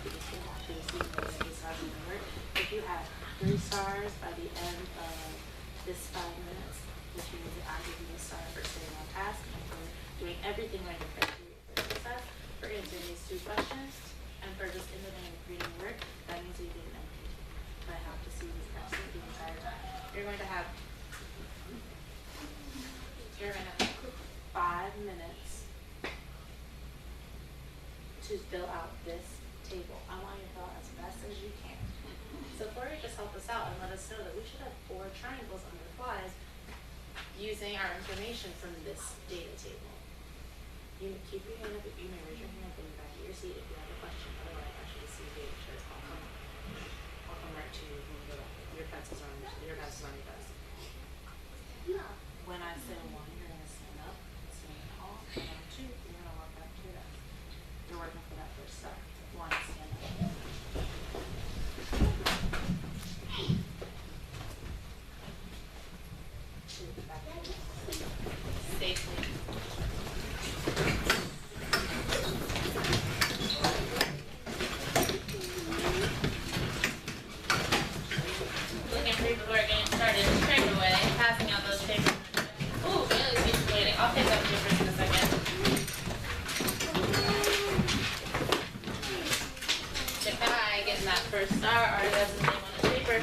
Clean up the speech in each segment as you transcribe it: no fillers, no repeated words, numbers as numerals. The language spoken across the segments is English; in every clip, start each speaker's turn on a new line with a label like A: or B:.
A: to the student that you stars in the work. If you have 3 stars by the end of this 5 minutes, which means that I give you a star for staying on task and for doing everything right in criteria for success, for answering these 2 questions, and for just independently reading the work, that means you did an MPT. But I have to see these questions the entire time. You're going to have 5 minutes to fill out this table. I want you to fill out as best as you can. So Corey just helped us out and let us know that we should have 4 triangles under the flies using our information from this data table. You may keep your hand up, you may raise your hand up in the back of your seat if you have a question. Otherwise, I should see the data shirt. I'll come right to you when we go back. Your pencils are on your desk. When I say 1, you're going to stand up, stand tall, and on 2, you're going to walk back to your desk. You're working for that first star. 1, stand up. 2, back to your desk. Safely. Looking for people who are getting started straight away, passing out those papers. Ooh, Bailey's keeps waiting. I'll pick up papers in a second. The guy getting that first star already has his name on the paper.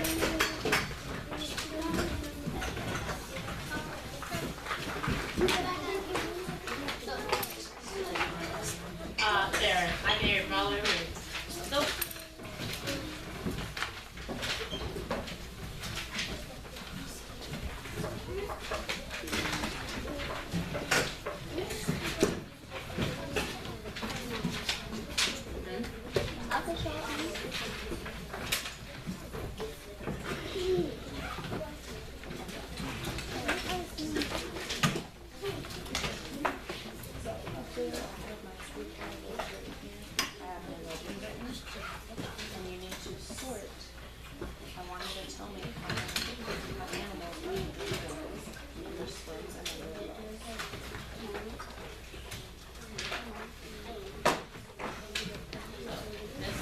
A: There. I can hear it from all over here. Let's go. And you need to sort. I want you to tell me how animals eat their swords and their bows. This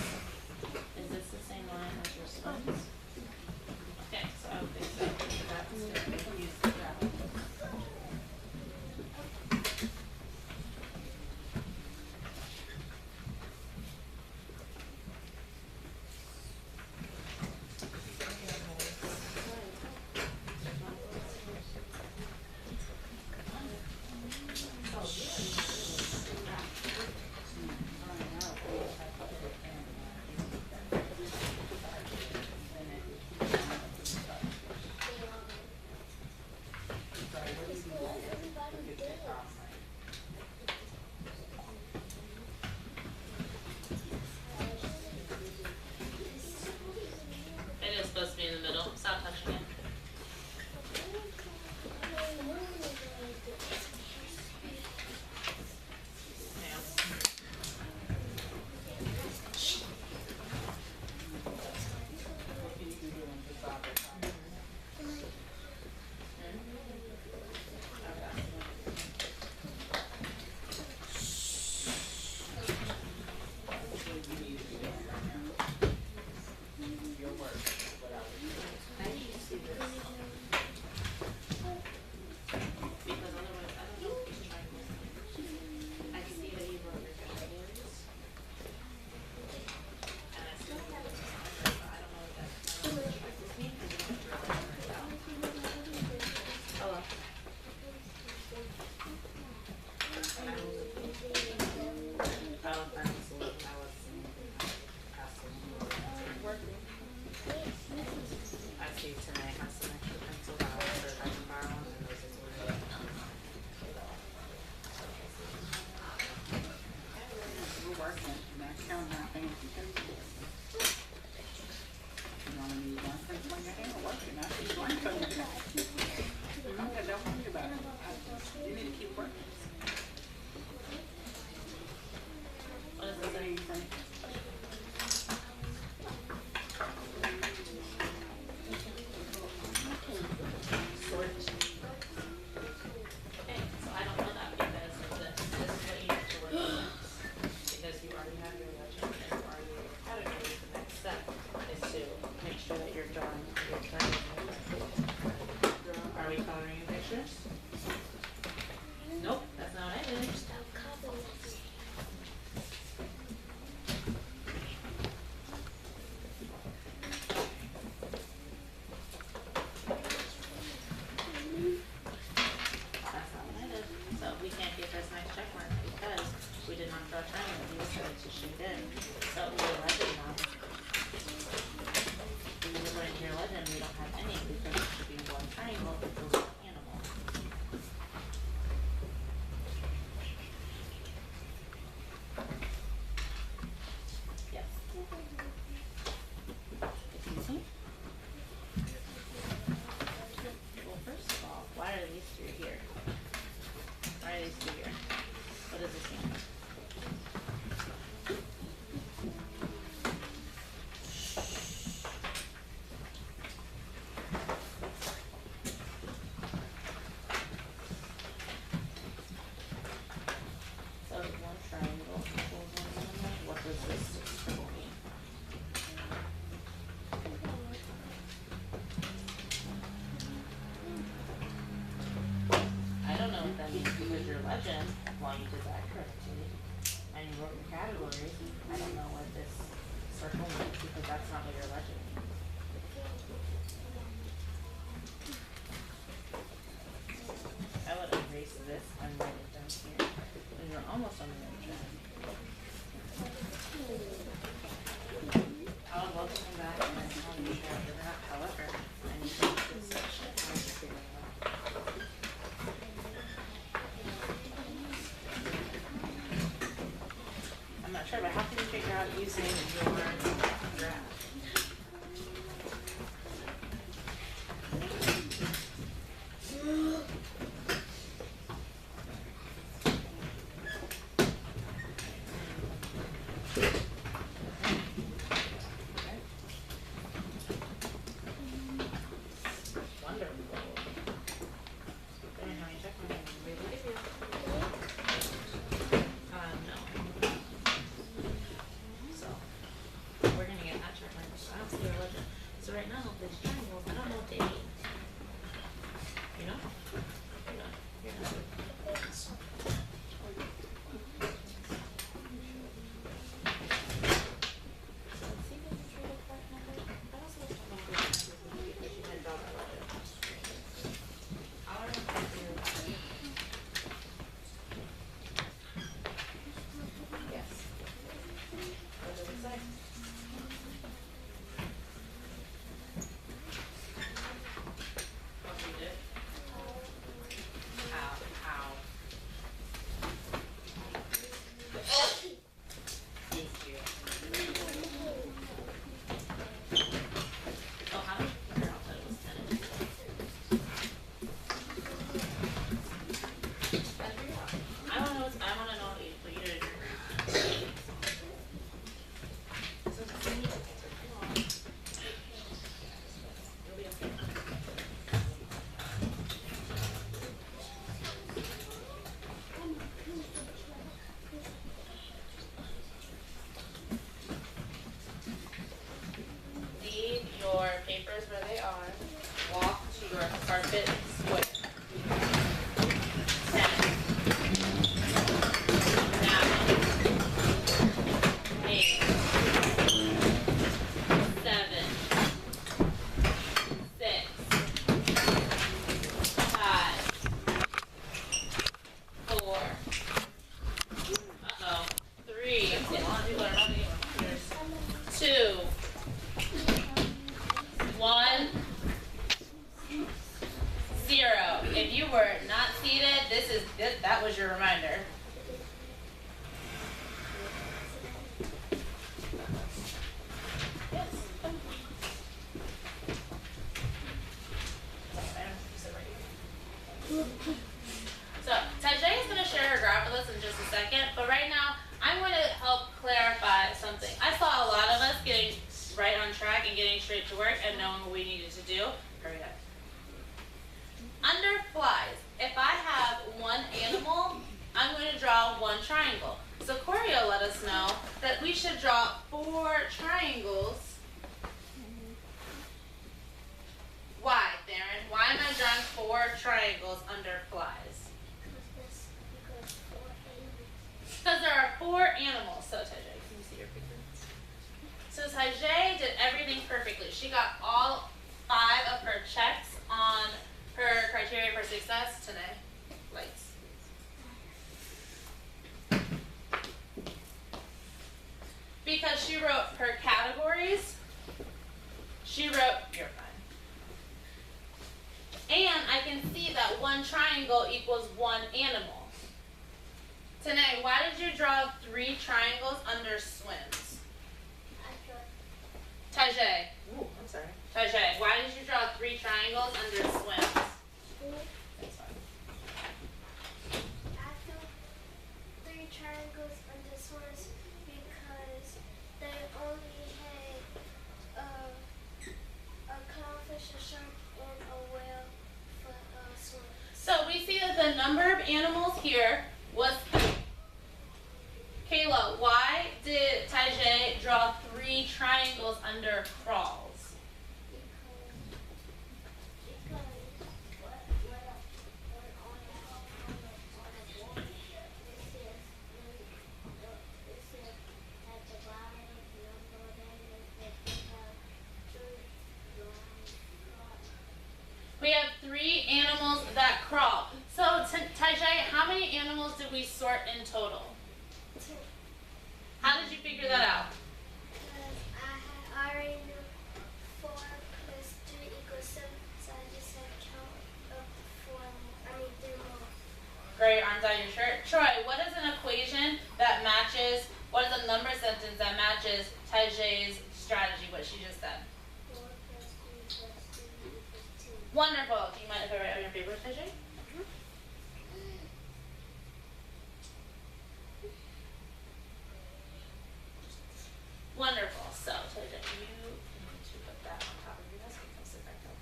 A: almost on the other track. I would love to come back and tell you that they're not, however, I need to do this section. I'm just figuring it out. I'm not sure, but how can you figure out using your graph? So right now, this triangle, I don't know what they mean. You know? You're not. Yes. What does it say? Your papers where they are. Walk to your carpet square. 10, 9, 8, 7, 6, 5, 4. 3. A lot of people are not getting computers. 2. 1, 0. If you were not seated, that was your reminder. Yes. So Tajay is going to share her graph with us in just a second, but right now I'm going to help clarify something. I saw a lot of us getting right on track and getting straight to work and knowing what we needed to do. Hurry up. Under flies, if I have one animal, I'm going to draw one triangle. So Corio let us know that we should draw 4 triangles. Why, Theron? Why am I drawing 4 triangles under flies? Because there are 4 animals. So Tajay, can you see your picture? So Tajay did everything perfectly. She got all 5 of her checks on her criteria for success today. Lights. Because she wrote her categories, she wrote, you're fine. And I can see that one triangle equals one animal. Tanae, why did you draw 3 triangles under swims? Tajay. Ooh, I'm sorry. Tajay, why did you draw 3 triangles under swims? That's fine.
B: I drew 3 triangles under swims because they only had a clownfish, a shark, and a whale for swim.
A: So we see that the number of animals here was 3. Kayla, why did Tajay draw 3 triangles under crawls? We have 3 animals that crawl. So Tajay, how many animals did we sort in total? your shirt. Troy, what is an equation that matches, what is a number sentence that matches Tajay's strategy, what she just said?
B: 4 plus 3 plus 2 equals 2.
A: Wonderful. Do you mind if I write on your paper, Tajay? Wonderful. So, Tajay, you need to put that on top of your desk and come sit back down.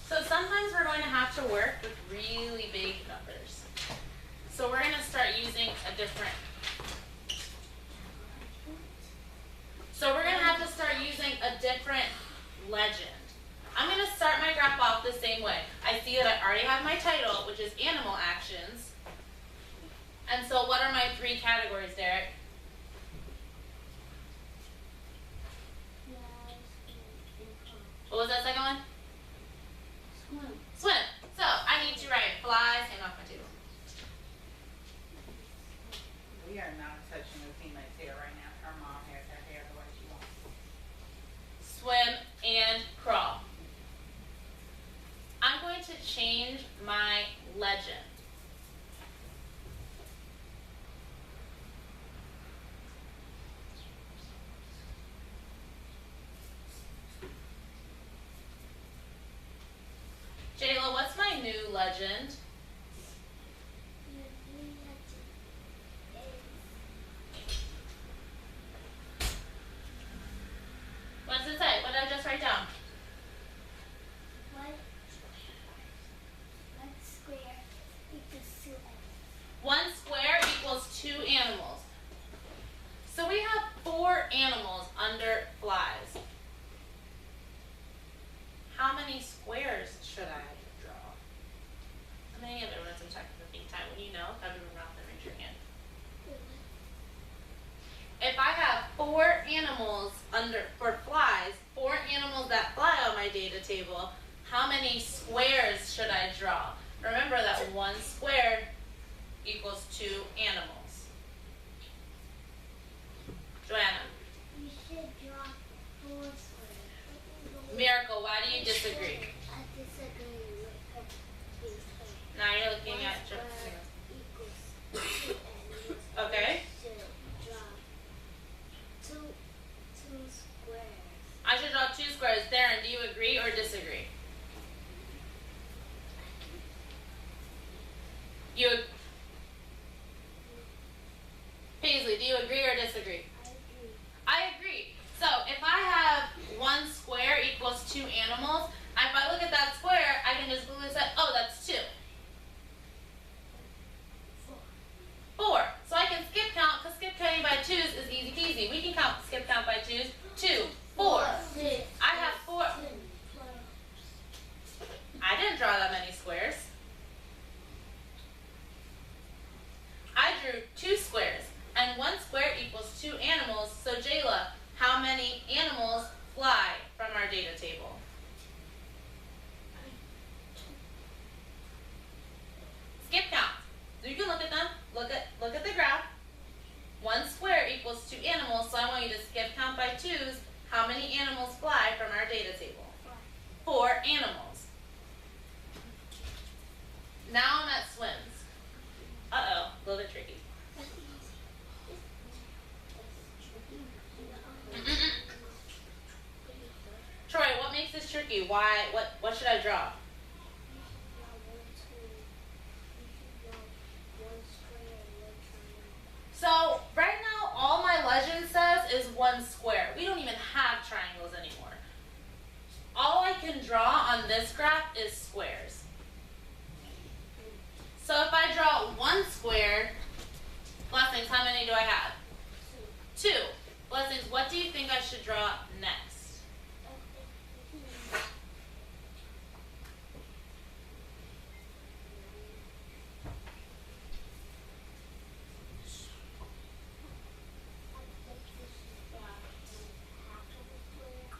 A: So sometimes we're going to have to work with really big numbers. So we're going to start using a different. So we're going to have to start using a different legend. I'm going to start my graph off the same way. I see that I already have my title, which is animal actions. And so what are my 3 categories, Derek? What was that second one?
B: Swim.
A: Swim. So I need to write flies, hang off my table.
C: We are not touching the teammate's hair right now. Her mom has her hair the way she wants.
A: Swim and crawl. I'm going to change my legend. Jayla, what's my new legend?
B: Your new legend
A: What does it say? What did I just write down?
B: is 1 square equals 2
A: 1 square equals 2 animals. So we have 4 animals under flies. How many squares should I draw? How many of everyone's in technical thinking time? When you know, everyone out there, raise your hand. If I have 4 animals for flies, 4 animals that fly on my data table, how many squares should I draw? Remember that 1 square equals 2 animals. Joanna.
B: You should draw 4 squares.
A: Miracle, why do you disagree?
B: I disagree with this.
A: Now you're looking at your
B: equals 2 animals.
A: Okay.
B: Should draw 2 squares.
A: I should draw 2 squares. Darren, do you agree or disagree? Paisley, do you agree or disagree?
B: I agree.
A: I agree. So if I have 1 square equals 2 animals, if I look at that square, I can just quickly say, oh, that's 2. 4. So I can skip count, because skip counting by 2s is easy peasy. We can skip count by 2s. 2, 4.
B: 6.
A: I have 4. I didn't draw that many squares. I drew 2 squares, and 1 square equals 2 animals. So Jayla, how many animals fly from our data table? Skip count. So you can look at them. Look at the graph. 1 square equals 2 animals. So I want you to skip count by 2s. How many animals fly from our data table? 4 animals. Now I'm at swims. Uh-oh, a little bit tricky. Troy, what makes this tricky? Why? What should I draw? So right now, all my legend says is 1 square. We don't even have triangles anymore. All I can draw on this graph is squares. So if I draw 1 square, Blessings, how many do I have? 2. Blessings, what do you think I should draw next?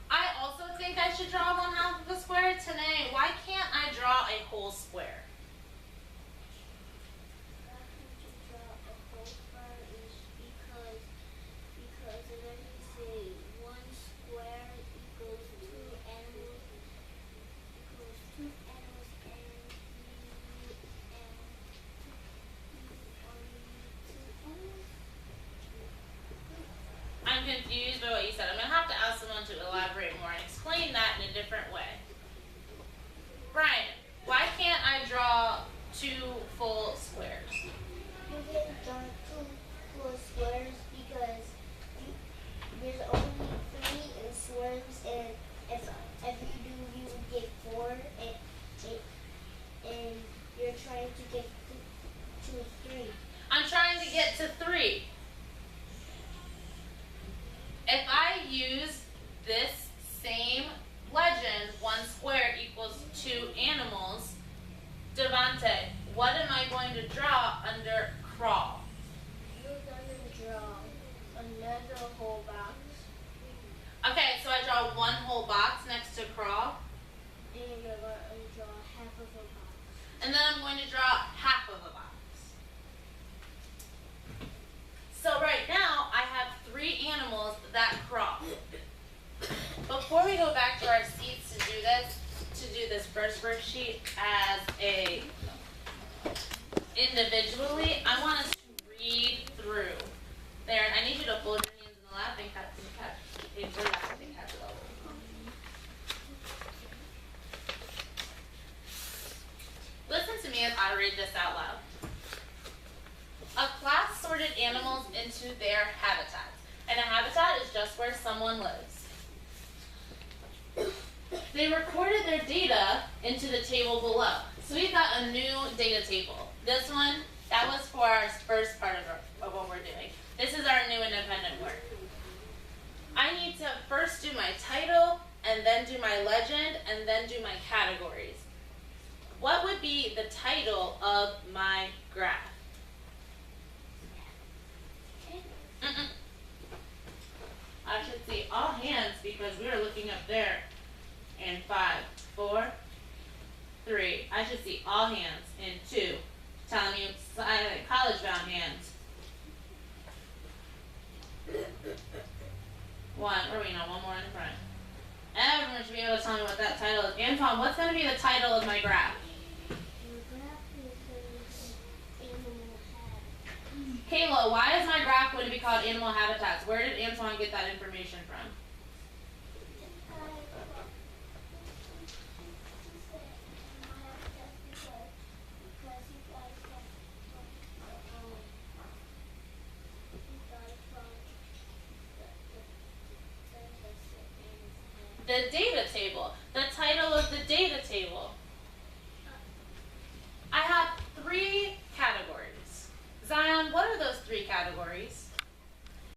A: I also think I should draw 1/2 of a square. Tanae, why can't I draw a whole square?
B: Because it doesn't say 1 square
A: confused by what you said. I'm gonna have to ask someone to elaborate more and explain that in a different way. Brian, why can't I draw 2 full squares?
B: You can draw 2 full squares because there's only 3 in swarms, and if you do, you would get 4, and you're trying to get to 3.
A: I'm trying to get to 3. If I use this same legend, 1 square equals 2 animals, Devante, what am I going to draw under crawl?
B: You're gonna draw another whole box,
A: Okay, so I draw 1 whole box next to crawl,
B: and you're gonna draw half of a box.
A: and then I'm going to draw half of a box. So right now, I have 3 animals that crawl. Before we go back to our seats to do this first worksheet as a individually, I want us to read through there. And I need you to fold your hands in the lap and catch it all. Listen to me as I read this out loud. A class sorted animals into their habitats, and a habitat is just where someone lives. They recorded their data into the table below. So we've got a new data table. This one, that was for our first part of what we're doing. This is our new independent work. I need to first do my title, and then do my legend, and then do my categories. What would be the title of my graph? I should see all hands because we are looking up there. In 5, 4, 3. I should see all hands. In 2, telling me silent college-bound hands. 1, or one more in the front. Everyone should be able to tell me what that title is. Antoine, what's going to be the title of my graph?
B: Your graph is animal habitat.
A: Kayla, why is my graph going to be called Animal Habitats? Where did Antoine get that information from? The data table. The title of the data table.